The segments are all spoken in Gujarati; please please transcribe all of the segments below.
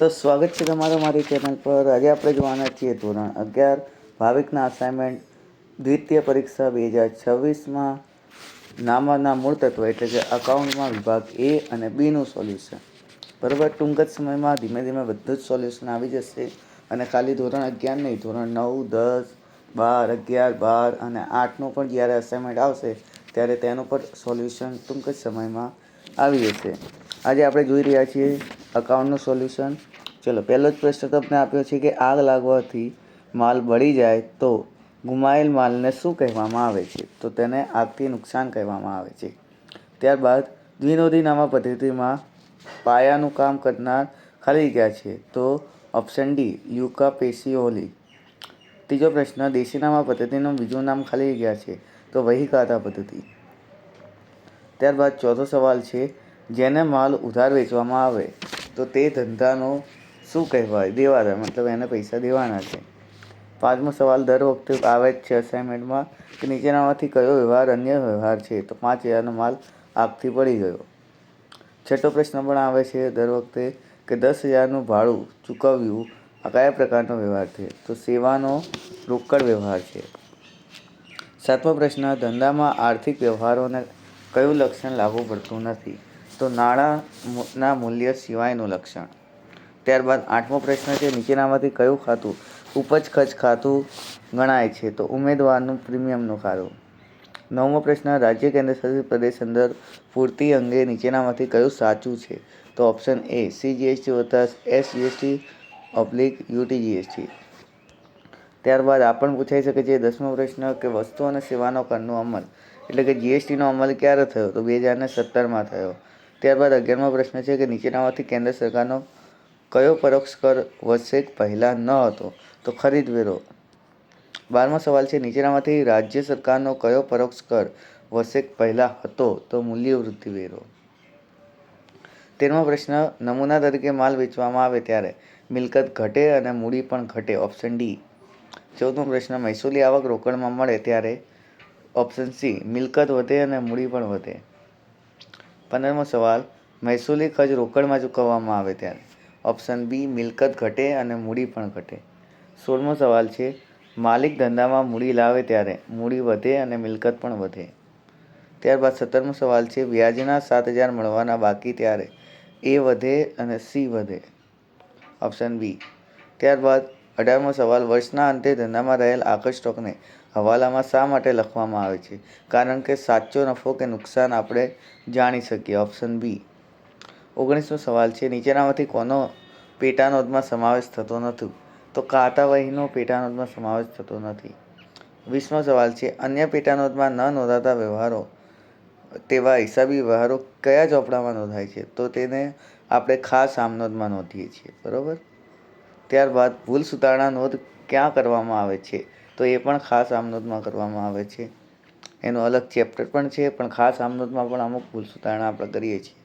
તો સ્વાગત છે તમારું મારી ચેનલ પર. આજે આપણે જોવાના છીએ ધોરણ 11 ભાવિકના અસાઇનમેન્ટ દ્વિતીય પરીક્ષા 2026માં નામાના મૂળ તત્વ એટલે કે અકાઉન્ટમાં વિભાગ A અને Bનું સોલ્યુશન. બરાબર, ટૂંક જ સમયમાં ધીમે ધીમે બધું જ સોલ્યુશન આવી જશે. અને ખાલી ધોરણ 11 નહીં, ધોરણ 9, 10, 12, 11, 12 અને 8નું પણ જ્યારે અસાઇનમેન્ટ આવશે ત્યારે તેનું પણ સોલ્યુશન ટૂંક જ સમયમાં આવી જશે. આજે આપણે જોઈ રહ્યા છીએ અકાઉન્ટનું સોલ્યુશન. ચલો, પહેલો જ પ્રશ્ન તમને આપ્યો છે કે આગ લાગવાથી માલ બળી જાય તો ગુમાયેલ માલને શું કહેવામાં આવે છે? તો તેને આગથી નુકસાન કહેવામાં આવે છે. ત્યારબાદ દ્વિનોંધી નામા પદ્ધતિમાં પાયાનું કામ કરનાર ખાલી જગ્યા છે, તો ઓપ્શન ડી યુકા પેસિયોલી. ત્રીજો પ્રશ્ન દેશી નામા પદ્ધતિનું બીજું નામ ખાલી જગ્યા છે, તો વહીખાતા પદ્ધતિ. ત્યારબાદ ચોથો સવાલ છે જેને માલ ઉધાર વેચવામાં આવે તો તે ધંધાનો શું કહેવાય? દેવાદાર, મતલબ એને પૈસા દેવાના છે. પાંચમો સવાલ દર વખતે આવે જ છે અસાઇનમેન્ટમાં કે નીચેનામાંથી કયો વ્યવહાર અન્ય વ્યવહાર છે? તો 5,000નો માલ આગથી પડી ગયો. છઠ્ઠો પ્રશ્ન પણ આવે છે દર વખતે કે 10,000નું ભાડું ચૂકવ્યું આ કયા પ્રકારનો વ્યવહાર છે? તો સેવાનો રોકડ વ્યવહાર છે. સાતમો પ્રશ્ન ધંધામાં આર્થિક વ્યવહારોને કયું લક્ષણ લાગુ પડતું નથી? તો નાણાંના મૂલ્ય સિવાયનું લક્ષણ. ત્યારબાદ આઠમો પ્રશ્ન છે નીચેનામાંથી કયું ખાતું ઉપજ ખર્ચ ખાતું ગણાય છે? તો ઉમેદવારનું પ્રીમિયમનું ખાતું. નવમો પ્રશ્ન રાજ્ય કેન્દ્રશાસિત પ્રદેશ અંદર પૂર્તિ અંગે નીચેનામાંથી કયું સાચું છે? તો ઓપ્શન એ CGST વત્તા SGST/UTGST. ત્યારબાદ આ પણ પૂછાઈ શકે છે 10મો પ્રશ્ન કે વસ્તુ અને સેવાનો કરનો અમલ એટલે કે GSTનો અમલ ક્યારે થયો? તો 2017માં થયો. ત્યારબાદ 11મો પ્રશ્ન છે કે નીચેનામાંથી કેન્દ્ર સરકારનો કયો પરોક્ષ કર વર્ષેક પહેલાં ન હતો? તો ખરીદ વેરો. 12મો સવાલ છે નીચેનામાંથી રાજ્ય સરકારનો કયો પરોક્ષ કર વર્ષેક પહેલાં હતો? તો મૂલ્યવૃદ્ધિ વેરો. 13મો પ્રશ્ન નમૂના તરીકે માલ વેચવામાં આવે ત્યારે મિલકત ઘટે અને મૂડી પણ ઘટે, ઓપ્શન ડી. 14મો પ્રશ્ન મહેસૂલી આવક રોકડમાં મળે ત્યારે ઓપ્શન સી મિલકત વધે અને મૂડી પણ વધે. 15મો સવાલ મહેસૂલી ખર્ચ રોકડમાં ચૂકવવામાં આવે ત્યારે ઓપ્શન બી મિલકત ઘટે અને મૂડી પણ ઘટે. 16મો સવાલ છે માલિક ધંધામાં મૂડી લાવે ત્યારે મૂડી વધે અને મિલકત પણ વધે. ત્યારબાદ 17મો સવાલ છે વ્યાજના 7,000 મળવાના બાકી ત્યારે એ વધે અને સી વધે, ઓપ્શન બી. ત્યારબાદ 18મો સવાલ વર્ષના અંતે ધંધામાં રહેલ આખા સ્ટોકને હવાલામાં શા માટે લખવામાં આવે છે? કારણ કે સાચો નફો કે નુકસાન આપણે જાણી શકીએ, ઓપ્શન બી. 19મો સવાલ છે નીચેનામાંથી કોનો પેટાનોંધમાં સમાવેશ થતો નથી? તો ખાતાવહીનો પેટાનોંધમાં સમાવેશ થતો નથી. 20મો સવાલ છે અન્ય પેટાનોંધમાં ન નોંધાતા વ્યવહારો તેવા હિસાબી વ્યવહારો કયા ચોપડામાં નોંધાય છે? તો તેને આપણે ખાસ આમનોંધમાં નોંધીએ છીએ, બરાબર. ત્યારબાદ ભૂલ સુધારણા નોંધ ક્યાં કરવામાં આવે છે? તો એ પણ ખાસ આમનોંધમાં કરવામાં આવે છે. એનું અલગ ચેપ્ટર પણ છે, પણ ખાસ આમનોંધમાં પણ અમુક ભૂલ સુધારણા આપણે કરીએ છીએ.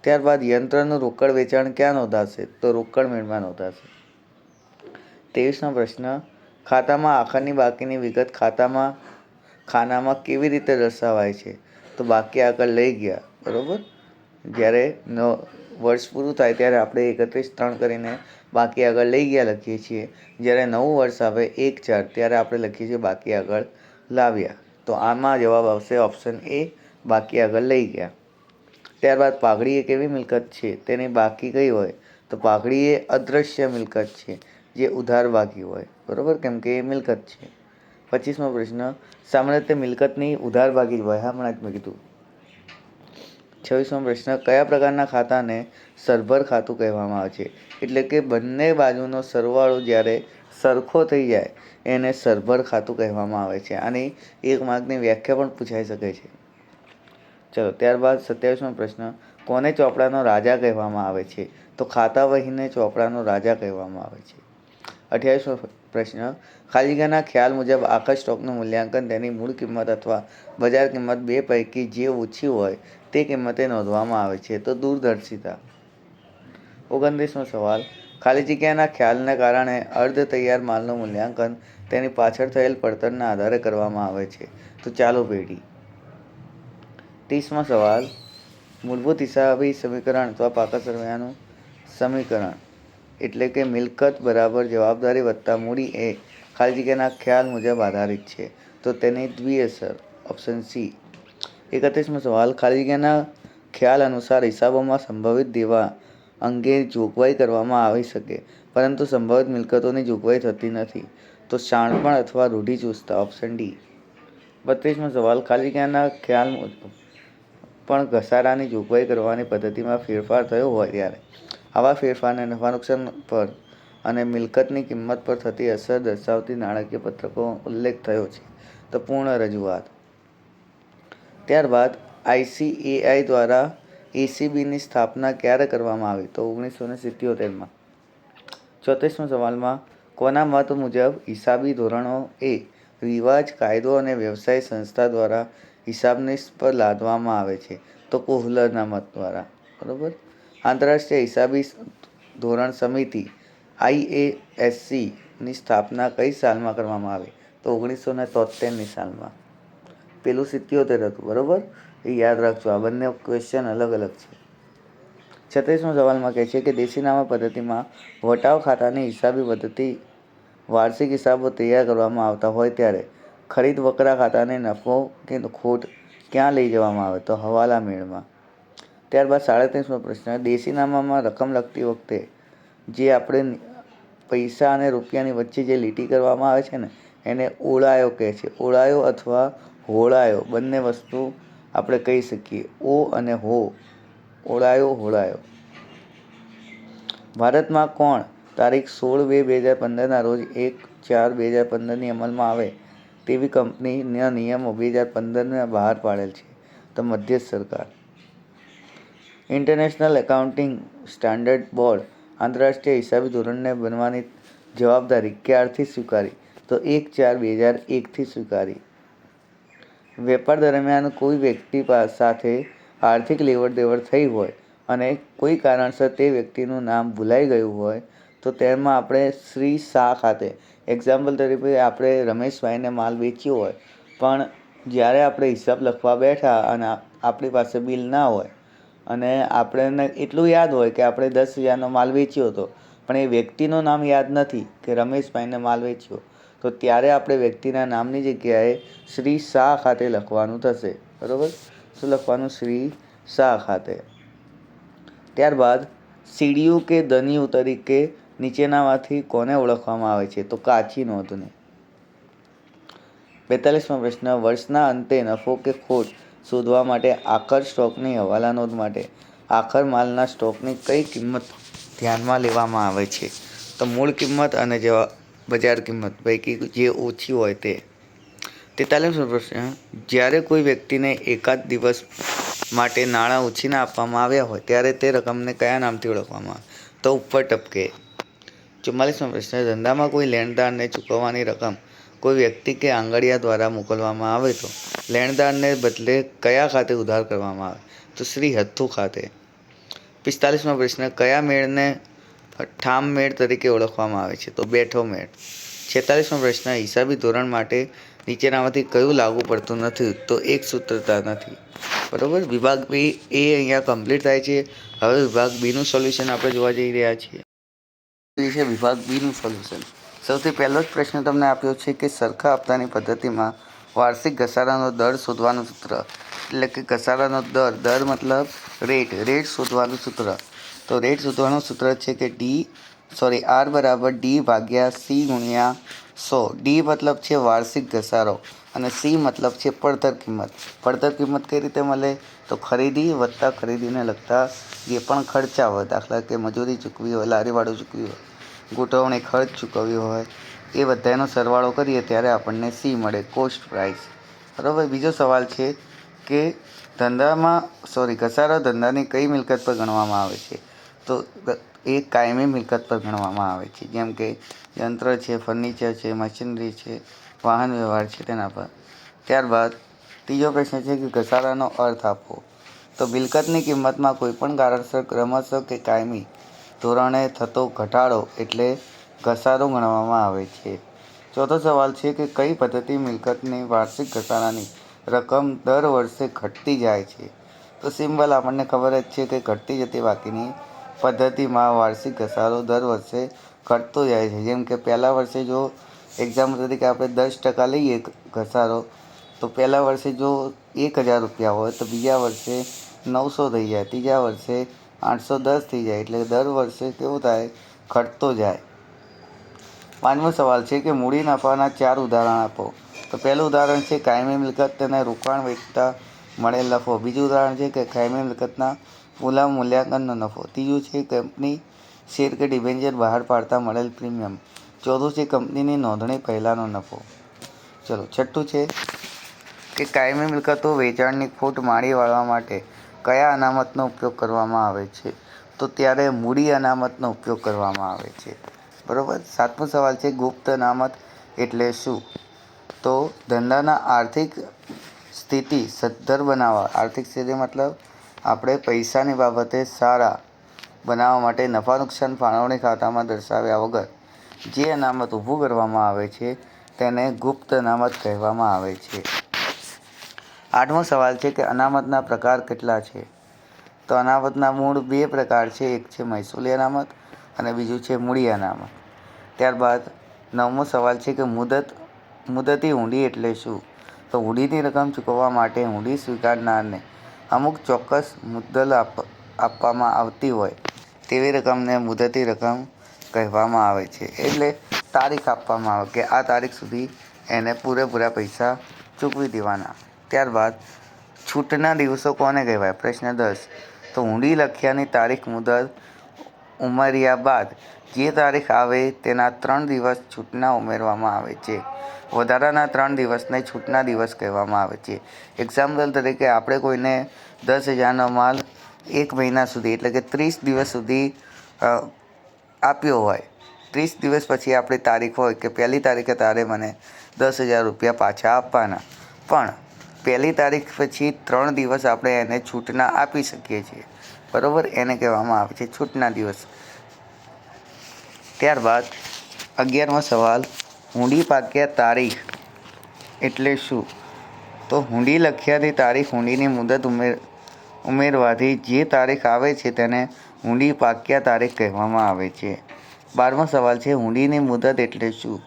ત્યારબાદ યંત્રનું રોકડ વેચાણ ક્યાં નોંધાશે? તો રોકડ મેળમાં નોંધાશે. 23મો પ્રશ્ન ખાતામાં આખરની બાકીની વિગત ખાનામાં કેવી રીતે દર્શાવાય છે? તો બાકી આગળ લઈ ગયા, બરાબર. જ્યારે વર્ષ પૂરું થાય ત્યારે આપણે 31/3 કરીને બાકી આગળ લઈ ગયા લખીએ છીએ. જ્યારે નવું વર્ષ આવે 1/4 ત્યારે આપણે લખીએ છીએ બાકી આગળ લાવ્યા. તો આમાં જવાબ આવશે ઓપ્શન એ બાકી આગળ લઈ ગયા. ત્યારબાદ પાઘડી એ કેવી મિલકત છે? તેની બાકી કઈ હોય? તો પાઘડી એ અદ્રશ્ય મિલકત છે જે ઉધાર બાકી હોય, બરાબર, કેમ કે એ મિલકત છે. 25મો પ્રશ્ન સામાન્ય રીતે મિલકતની ઉધાર બાકી જ હોય, હમણાં જ મેં કીધું. 26મો પ્રશ્ન કયા પ્રકારના ખાતાને સરભર ખાતું કહેવામાં આવે છે? એટલે કે બંને બાજુનો સરવાળો જ્યારે સરખો થઈ જાય એને સરભર ખાતું કહેવામાં આવે છે. આની 1 માર્કની વ્યાખ્યા પણ પૂછાઈ શકે છે. ચલો, ત્યારબાદ 27મો પ્રશ્ન કોને ચોપડાનો રાજા કહેવામાં આવે છે? તો ખાતાવહીને ચોપડાનો રાજા કહેવામાં આવે છે. 28મો પ્રશ્ન ખાલી જગ્યાના ખ્યાલ મુજબ આખા સ્ટોકનું મૂલ્યાંકન તેની મૂળ કિંમત અથવા બજાર કિંમત બે પૈકી જે ઓછી હોય તે કિંમતે નોંધવામાં આવે છે. તો દૂરદર્શિતા. 29મો સવાલ ખાલી જગ્યાના ખ્યાલને કારણે અર્ધ તૈયાર માલનું મૂલ્યાંકન તેની પાછળ થયેલ પડતરના આધારે કરવામાં આવે છે. તો ચાલુ પેઢી. 30મો સવાલ મૂળભૂત હિસાબી સમીકરણ અથવા પાકા સરવૈયાનું સમીકરણ એટલે કે મિલકત બરાબર જવાબદારી વત્તા મૂડી એ ખાલી જગ્યાના ખ્યાલ મુજબ આધારિત છે, તો તેની દ્વિઅસર. Option C. 31મો સવાલ, ખાલી જગ્યાના ખ્યાલ અનુસાર હિસાબોમાં સંભવિત દેવા અંગે જોગવાઈ કરવામાં આવી શકે, પરંતુ સંભવિત મિલકતોની જોગવાઈ થતી નથી, તો શાણપણ અથવા રૂઢિચુસ્તતા. Option D. 32મો સવાલ, ખાલી જગ્યાના ખ્યાલ મુજબ પણ ઘસારાની જોગવાઈ કરવાની પદ્ધતિમાં ફેરફાર થયો હોય ત્યારે આવા ફેરફારને નફા નુકસાન પર અને મિલકતની કિંમત પર થતી અસર દર્શાવતી નાણાકીય પત્રકો ઉલ્લેખ થયો છે, તો પૂર્ણ રજૂઆત. ત્યારબાદ ICAI દ્વારા ACBની સ્થાપના ક્યારે કરવામાં આવી, તો 1977માં. 34મા સવાલમાં કોના મત મુજબ હિસાબી ધોરણો એ રિવાજ, કાયદો અને વ્યવસાય સંસ્થા દ્વારા હિસાબની પર લાદવામાં આવે છે, તો કોહલરના મત દ્વારા. બરોબર. આંતરરાષ્ટ્રીય હિસાબી ધોરણ સમિતિ IASC ની સ્થાપના કઈ સાલમાં કરવામાં આવી, તો 1973ની સાલમાં. પેલું 77 હતું. બરોબર, એ યાદ રાખજો, આ બંને ક્વેશ્ચન અલગ અલગ છે. 36મા સવાલમાં કહે છે કે દેશીનામા પદ્ધતિમાં વટાવ ખાતાની હિસાબી પદ્ધતિ વાર્ષિક હિસાબો તૈયાર કરવામાં આવતા હોય ત્યારે ખરીદ વકરા ખાતાને નફો કે ખોટ ક્યાં લઈ જવામાં આવે, તો હવાલા મેળમાં. ત્યારબાદ 37મો પ્રશ્ન, દેશીનામામાં રકમ લખતી વખતે જે આપણે પૈસા અને રૂપિયાની વચ્ચે જે લીટી કરવામાં આવે છે ને એને ઓળાયો કહે છે. ઓળાયો અથવા હોળાયો બંને વસ્તુ આપણે કહી શકીએ, ઓ અને હો. ઓળાયો, હોળાયો. ભારતમાં કોણ તારીખ 16/2/2015ના રોજ 1/4/2015ની અમલમાં આવે તેવી કંપનીના નિયમો 2015માં બહાર પાડેલ છે, તો મધ્યસ્થ સરકાર. ઇન્ટરનેશનલ એકાઉન્ટિંગ સ્ટાન્ડર્ડ બોર્ડ આંતરરાષ્ટ્રીય હિસાબી ધોરણને બનવાની જવાબદારી ક્યારથી સ્વીકારી, તો 1/4/2001થી સ્વીકારી. વેપાર દરમિયાન કોઈ વ્યક્તિ સાથે આર્થિક લેવડ દેવડ થઈ હોય અને કોઈ કારણસર તે વ્યક્તિનું નામ ભૂલાઈ ગયું હોય તો તેમાં આપણે શ્રી શાહ ખાતે, એક્ઝામ્પલ તરીકે આપણે રમેશભાઈને માલ વેચ્યો હોય પણ જ્યારે આપણે હિસાબ લખવા બેઠા અને આપણી પાસે બિલ ના હોય અને આપણને એટલું યાદ હોય કે આપણે 10,000નો માલ વેચ્યો હતો પણ એ વ્યક્તિનું નામ યાદ નથી કે રમેશભાઈને માલ વેચ્યો, તો ત્યારે આપણે વ્યક્તિના નામની જગ્યાએ શ્રી શાહ ખાતે લખવાનું થશે. બરાબર, શું લખવાનું? શ્રી શાહ ખાતે. ત્યારબાદ સીડિયું કે દનિયું તરીકે નીચેનામાંથી કોને ઓળખવામાં આવે છે, તો કાચી નોંધને. 42મો પ્રશ્ન, વર્ષના અંતે નફો કે ખોટ શોધવા માટે આખર સ્ટોકની હવાલા નોંધ માટે આખર માલના સ્ટોકની કઈ કિંમત ધ્યાનમાં લેવામાં આવે છે, તો મૂળ કિંમત અને બજાર કિંમત પૈકી જે ઓછી હોય તે. 43મો પ્રશ્ન, જ્યારે કોઈ વ્યક્તિને એકાદ દિવસ માટે નાણાં ઉછીના આપવામાં આવ્યા હોય ત્યારે તે રકમને કયા નામથી ઓળખવામાં આવે, તો ઉપર ટપકે. 44મો પ્રશ્ન, ધંધામાં કોઈ લેણદારને ચૂકવવાની રકમ કોઈ વ્યક્તિ કે આંગડિયા દ્વારા મોકલવામાં આવે તો લેણદારને બદલે કયા ખાતે ઉધાર કરવામાં આવે, તો શ્રી હથ્થુ ખાતે. 45મો પ્રશ્ન, કયા મેળને ઠામ મેળ તરીકે ઓળખવામાં આવે છે, તો બેઠો મેળ. 46મો પ્રશ્ન, હિસાબી ધોરણ માટે નીચેનામાંથી કયું લાગુ પડતું નથી, તો એક સૂત્રતા નથી. બરાબર, વિભાગ બી એ અહીંયા કમ્પ્લીટ થાય છે. હવે વિભાગ બીનું સોલ્યુશન આપણે જોવા જઈ રહ્યા છીએ. છે વિભાગ બીનું સોલ્યુશન. સૌથી પહેલો જ પ્રશ્ન તમને આપ્યો છે કે સરખા હપ્તાની પદ્ધતિમાં વાર્ષિક ઘસારાનો દર શોધવાનું સૂત્ર, એટલે કે ઘસારાનો દર મતલબ રેટ શોધવાનું સૂત્ર. તો રેટ શોધવાનું સૂત્ર છે કે R = D/C × 100. D મતલબ છે વાર્ષિક ઘસારો અને C મતલબ છે પડતર કિંમત. પડતર કિંમત કઈ રીતે મળે, તો ખરીદી વત્તા ખરીદીને લગતા જે પણ ખર્ચા હોય, દાખલા કે મજૂરી ચૂકવી હોય, લારી ભાડું ચૂકવી હોય, ગોઠવણી ખર્ચ ચૂકવ્યો હોય, એ બધાનો સરવાળો કરીએ ત્યારે આપણને C મળે, કોસ્ટ પ્રાઇસ. બરાબર. બીજો સવાલ છે કે ઘસારો ધંધાની કઈ મિલકત પર ગણવામાં આવે છે, તો એ કાયમી મિલકત પર ગણવામાં આવે છે, જેમ કે યંત્ર છે, ફર્નિચર છે, મશીનરી છે, વાહન વ્યવહાર છે, તેના પર. ત્યારબાદ ત્રીજો પ્રશ્ન છે કે ઘસારાનો અર્થ આપો, તો મિલકતની કિંમતમાં કોઈપણ કારણસર ક્રમશઃ કે કાયમી ધોરણે થતો ઘટાડો એટલે ઘસારો ગણવામાં આવે છે. ચોથો સવાલ છે કે કઈ પદ્ધતિ મિલકતની વાર્ષિક ઘસારાની રકમ દર વર્ષે ઘટતી જાય છે, તો સિમ્પલ આપણને ખબર જ છે કે ઘટતી જતી બાકીની પદ્ધતિમાં વાર્ષિક ઘસારો દર વર્ષે ઘટતો જાય છે. જેમ કે પહેલા વર્ષે જો એક્ઝામ્પલ તરીકે આપણે 10% લઈએ ઘસારો, તો પહેલા વર્ષે જો 1000 રૂપિયા હોય તો બીજા વર્ષે 900 થઈ જાય, ત્રીજા વર્ષે 810 થઈ જાય. એટલે દર વર્ષે કેવું થાય? ઘટતો જાય. 5મો સવાલ છે કે મૂડી નફાના 4 ઉદાહરણ આપો. તો પહેલું ઉદાહરણ છે કાયમી મિલકત અને રોકાણ વેચતા મળેલ નફો. બીજું ઉદાહરણ છે કે કાયમી મિલકતના પુનઃ મૂલ્યાંકનનો નફો. ત્રીજું છે કંપની શેર કે ડિબેન્ચર બહાર પાડતા મળેલ પ્રીમિયમ. ચોથું છે કંપનીની નોંધણી પહેલાંનો નફો. ચલો, છઠ્ઠું છે કે કાયમી મિલકતો વેચાણની ખોટ મારી વાળવા માટે કયા અનામતનો ઉપયોગ કરવામાં આવે છે? તો ત્યારે મૂડી અનામતનો ઉપયોગ કરવામાં આવે છે. બરાબર. 7મો સવાલ છે ગુપ્ત અનામત એટલે શું? તો ધંધાના આર્થિક સ્થિતિ સદ્ધર બનાવવા. આર્થિક સ્થિતિ મતલબ આપણે પૈસાની બાબતે સારા બનાવવા માટે નફા નુકસાન ફાળવણી ખાતામાં દર્શાવ્યા વગર જે અનામત ઊભું કરવામાં આવે છે તેને ગુપ્ત અનામત કહેવામાં આવે છે. 8મો સવાલ છે કે અનામતના પ્રકાર કેટલા છે? તો અનામતના મૂળ 2 પ્રકાર છે. એક છે મહેસૂલી અનામત અને બીજું છે મૂડી અનામત. ત્યારબાદ 9મો સવાલ છે કે મુદતી હુંડી એટલે શું? તો હુંડીની રકમ ચૂકવવા માટે હુંડી સ્વીકારનારને અમુક ચોક્કસ મુદ્દલ આપવામાં આવતી હોય તેવી રકમને મુદતી રકમ કહેવામાં આવે છે. એટલે તારીખ આપવામાં આવે કે આ તારીખ સુધી એને પૂરેપૂરા પૈસા ચૂકવી દેવાના. ત્યારબાદ છૂટના દિવસો કોને કહેવાય? પ્રશ્ન 10. તો હુંડી લખ્યાની તારીખ મુદત ઉમર્યા બાદ જે તારીખ આવે તેના 3 દિવસ છૂટના ઉમેરવામાં આવે છે. વધારાના 3 દિવસને છૂટના દિવસ કહેવામાં આવે છે. એક્ઝામ્પલ તરીકે આપણે કોઈને 10,000નો માલ 1 મહિના સુધી એટલે કે 30 દિવસ સુધી આપ્યો હોય. 30 દિવસ પછી આપણી તારીખ હોય કે પહેલી તારીખે તારે મને 10,000 રૂપિયા પાછા આપવાના, પણ પહેલી તારીખ પછી 3 દિવસ આપણે એને છૂટના આપી શકીએ છીએ. બરાબર, એને કહેવામાં આવે છે છૂટના દિવસ. ત્યારબાદ 11મો સવાલ હુંડી પાક્યા તારીખ એટલે શું? તો હુંડી લખ્યાની તારીખ હુંડીની મુદત ઉમેરવાથી જે તારીખ આવે છે તેને હુંડી પાક્યા તારીખ કહેવામાં આવે છે. 12મો સવાલ છે હુંડીની મુદત એટલે શું?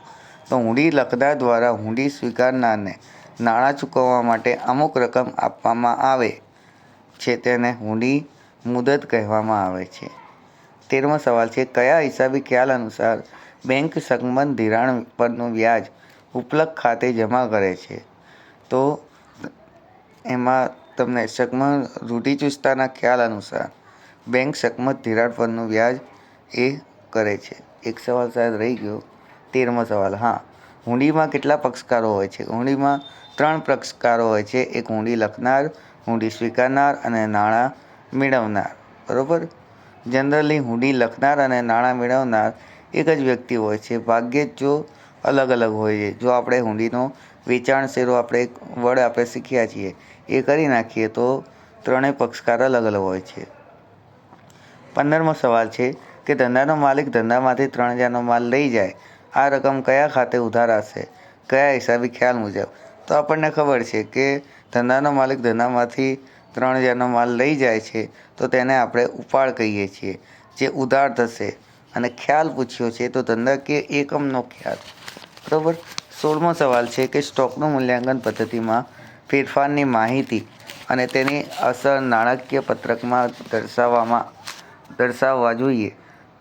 તો હુંડી લખનાર દ્વારા હુંડી સ્વીકારનારને નાણાં ચૂકવવા માટે અમુક રકમ આપવામાં આવે છે તેને હુંડી મુદત કહેવામાં આવે છે. 13મો સવાલ છે કયા હિસાબી ખ્યાલ અનુસાર બેંક સંબંધ ધિરાણ પરનું વ્યાજ ઉપલક ખાતે જમા કરે છે? તો એમાં તમને રૂઢિચુસ્તતાના ખ્યાલ અનુસાર બેંક સંબંધ ધિરાણ પરનું વ્યાજ એ કરે છે. એક સવાલ શાયદ રહી ગયો. 13મો સવાલ. હા, હુંડીમાં કેટલા પક્ષકારો હોય છે? હુંડીમાં 3 પક્ષકારો હોય છે. એક હુંડી લખનાર, હુંડી સ્વીકારનાર અને નાણાં મેળવનાર. બરાબર. જનરલી હુંડી લખનાર અને નાણાં મેળવનાર એક જ વ્યક્તિ હોય છે. ભાગ્યે જ જો અલગ અલગ હોય છે. જો આપણે હુંડીનો વેચાણ શેરો આપણે શીખ્યા છીએ એ કરી નાખીએ તો ત્રણેય પક્ષકાર અલગ અલગ હોય છે. 15મો સવાલ છે કે ધંધાનો માલિક ધંધામાંથી 3,000નો માલ લઈ જાય. આ રકમ કયા ખાતે ઉધાર હશે? કયા હિસાબી ખ્યાલ મુજબ? તો આપણને ખબર છે કે ધંધાનો માલિક ધંધામાંથી 3,000નો માલ લઈ જાય છે તો તેને આપણે ઉપાડ કહીએ છીએ, જે ઉધાર થશે. અને ખ્યાલ પૂછ્યો છે તો ધંધાકીય એકમનો ખ્યાલ. બરાબર. 16મો સવાલ છે કે સ્ટોકનું મૂલ્યાંકન પદ્ધતિમાં ફેરફારની માહિતી અને તેની અસર નાણાકીય પત્રકમાં દર્શાવવા જોઈએ.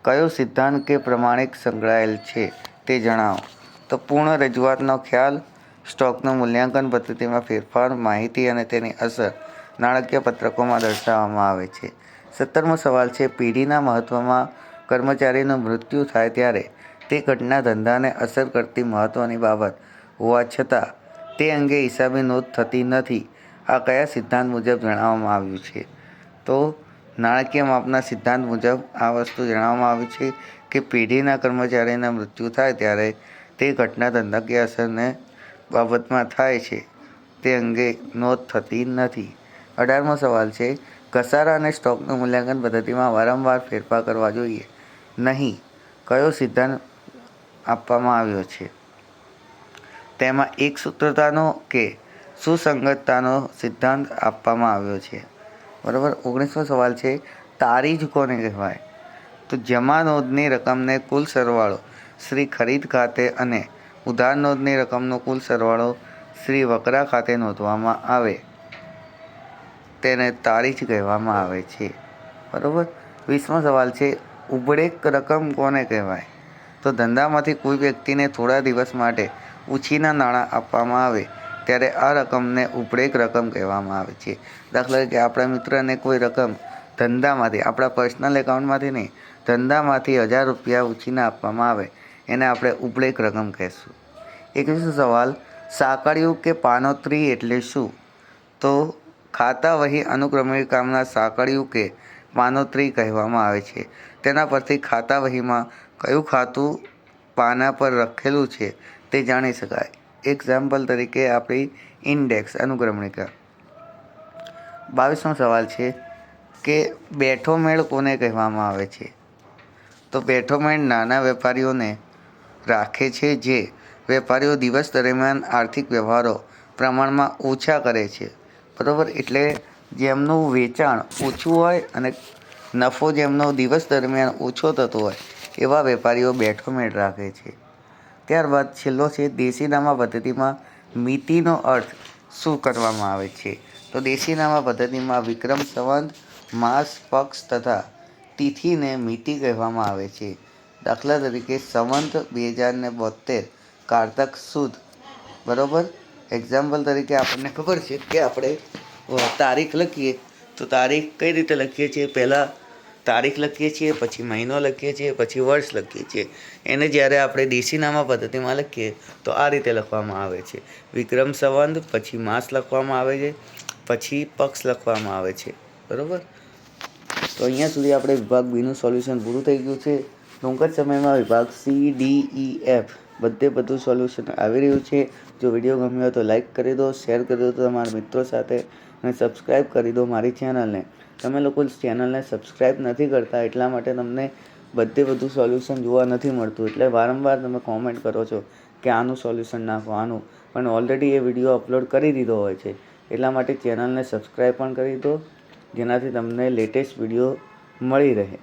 કયો સિદ્ધાંત કે પ્રમાણિક સંકળાયેલ છે તે જણાવો. તો પૂર્ણ રજૂઆતનો ખ્યાલ, સ્ટોકનું મૂલ્યાંકન પદ્ધતિમાં ફેરફાર, માહિતી અને તેની અસર નાણાકીય પત્રકોમાં દર્શાવવામાં આવે છે. 17મો સવાલ છે પેઢીના મહત્વમાં કર્મચારીનું મૃત્યુ થાય ત્યારે તે ઘટના ધંધાને અસર કરતી મહત્વની બાબત હોવા છતાં તે અંગે હિસાબી નોંધ થતી નથી. આ કયા સિદ્ધાંત મુજબ જણાવવામાં આવ્યું છે? તો નાણાકીય માપના સિદ્ધાંત મુજબ આ વસ્તુ જણાવવામાં આવી છે કે પેઢીના કર્મચારીના મૃત્યુ થાય ત્યારે તે ઘટના ધંધાકીય અસરને બાબતમાં થાય છે તે અંગે નોંધ થતી નથી. 18મો સવાલ છે ઘસારા અને સ્ટોકનું મૂલ્યાંકન પદ્ધતિમાં વારંવાર ફેરફાર કરવા જોઈએ નહીં. કયો સિદ્ધાંત આપવામાં આવ્યો છે? તેમાં એકસૂત્રતાનો કે સુસંગતતાનો સિદ્ધાંત આપવામાં આવ્યો છે. બરાબર. 19મો સવાલ છે તારીજ કોને કહેવાય? તો જમા નોંધની રકમને કુલ સરવાળો શ્રી ખરીદ ખાતે અને ઉધાર નોંધની રકમનો કુલ સરવાળો શ્રી વકરા ખાતે નોંધવામાં આવે તેને તારીખ કહેવામાં આવે છે. બરાબર. 20મો સવાલ છે, ઉબળેક રકમ કોને કહેવાય? તો ધંધામાંથી કોઈ વ્યક્તિને થોડા દિવસ માટે ઉછીના નાણાં આપવામાં આવે ત્યારે આ રકમને ઉબળેક રકમ કહેવામાં આવે છે. દાખલા તરીકે આપણા મિત્રને કોઈ રકમ ધંધામાંથી, આપણા પર્સનલ એકાઉન્ટમાંથી નહીં, ધંધામાંથી 1000 રૂપિયા ઉછીના આપવામાં આવે એને આપણે ઉબળેક રકમ કહેશું. 21મો સવાલ, સાંકળિયું કે પાનોત્રી એટલે શું? તો ખાતા વહી અનુક્રમણિકામાં સાંકળિયું કે પાનોત્રી કહેવામાં આવે છે. તેના પરથી ખાતા વહીમાં કયું ખાતું પાના પર લખેલું છે તે જાણી શકાય. એક્ઝામ્પલ તરીકે આપણી ઇન્ડેક્સ અનુક્રમણિકા. 22મો સવાલ છે કે બેઠો મેળ કોને કહેવામાં આવે છે? તો બેઠો મેળ નાના વેપારીઓને રાખે છે જે વેપારીઓ દિવસ દરમિયાન આર્થિક વ્યવહારો પ્રમાણમાં ઓછા કરે છે. બરાબર. એટલે જેમનું વેચાણ ઓછું હોય અને નફો જેમનો દિવસ દરમિયાન ઓછો થતો હોય એવા વેપારીઓ બેઠો મેળ રાખે છે. ત્યારબાદ છેલ્લો છે, દેશીનામા પદ્ધતિમાં મિતિનો અર્થ શું કરવામાં આવે છે? તો દેશીનામા પદ્ધતિમાં વિક્રમ સંવત, માસ, પક્ષ તથા તિથિને મિતિ કહેવામાં આવે છે. દાખલા તરીકે સંવત 2072 કારતક સુદ. બરાબર. એક્ઝામ્પલ તરીકે આપણને ખબર છે કે આપણે તારીખ લખીએ તો તારીખ કઈ રીતે લખીએ છીએ? પહેલાં તારીખ લખીએ છીએ, પછી મહિનો લખીએ છીએ, પછી વર્ષ લખીએ છીએ. એને જ્યારે આપણે દેશીનામા પદ્ધતિમાં લખીએ તો આ રીતે લખવામાં આવે છે. વિક્રમ સંવત, પછી માસ લખવામાં આવે છે, પછી પક્ષ લખવામાં આવે છે. બરાબર. તો અહીંયા સુધી આપણે વિભાગ બીનું સોલ્યુશન પૂરું થઈ ગયું છે. ટૂંક જ સમયમાં વિભાગ સી, ડી, ઈ, એફ બધું સોલ્યુશન આવી રહ્યું છે. જો વિડીયો ગમ્યો હોય તો લાઈક કરી દો, શેર કરી દો તમારા મિત્રો સાથે અને સબસ્ક્રાઈબ કરી દો મારી ચેનલને. તમે લોકો ચેનલને સબસ્ક્રાઈબ નથી કરતા એટલા માટે તમને બધું સોલ્યુશન જોવા નથી મળતું. એટલે વારંવાર તમે કોમેન્ટ કરો છો કે આનું સોલ્યુશન નાખો, આનું. પણ ઓલરેડી એ વિડીયો અપલોડ કરી દીધો હોય છે. એટલા માટે ચેનલને સબસ્ક્રાઈબ પણ કરી દો જેનાથી તમને લેટેસ્ટ વિડીયો મળી રહે.